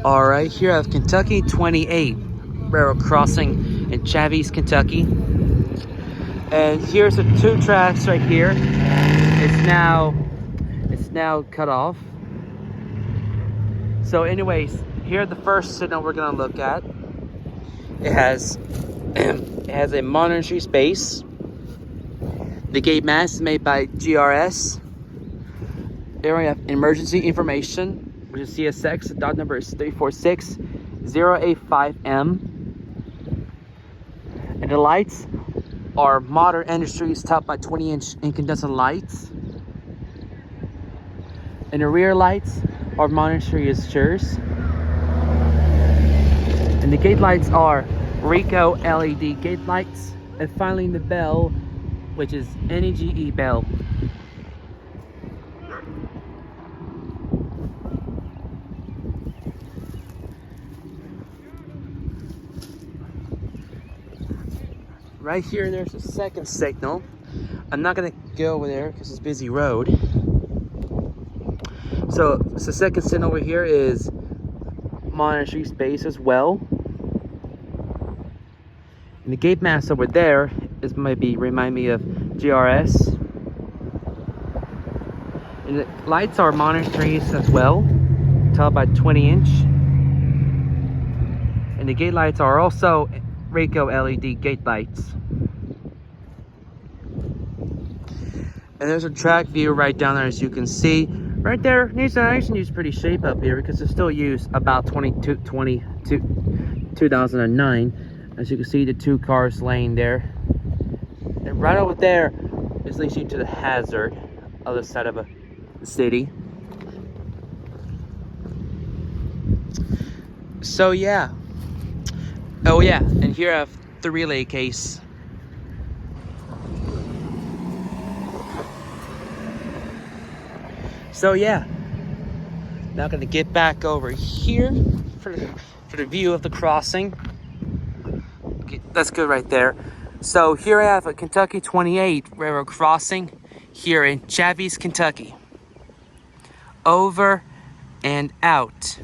All right, here I have Kentucky 28 railroad crossing in Chavies, Kentucky. And here's the two tracks right here. It's now cut off. So anyways, here's the first signal we're gonna look at. It has a monitoring space. The gate mask is made by GRS. There we have emergency information, which is CSX. The dot number is 346085M. And the lights are Modern Industries topped by 20-inch incandescent lights. And the rear lights are Modern Industries. And the gate lights are Rico LED gate lights. And finally the bell, which is NEGE bell. Right here, there's a second signal. I'm not gonna go over there because it's a busy road. So the second signal over here is monitoring space as well. And the gate mask over there is maybe remind me of GRS. And the lights are monitoring as well, topped by 20-inch. And the gate lights are also Rico LED gate lights. And there's a track view right down there, as you can see. Right there, needs pretty shape up here because it's still used about 2009. As you can see, the two cars laying there. And right over there is leads you to the hazard, other side of the city. So yeah. Oh yeah, and here I have the relay case. So yeah, now gonna get back over here for the view of the crossing. Okay, that's good right there. So here I have a Kentucky 28 railroad crossing here in Chavies, Kentucky. Over and out.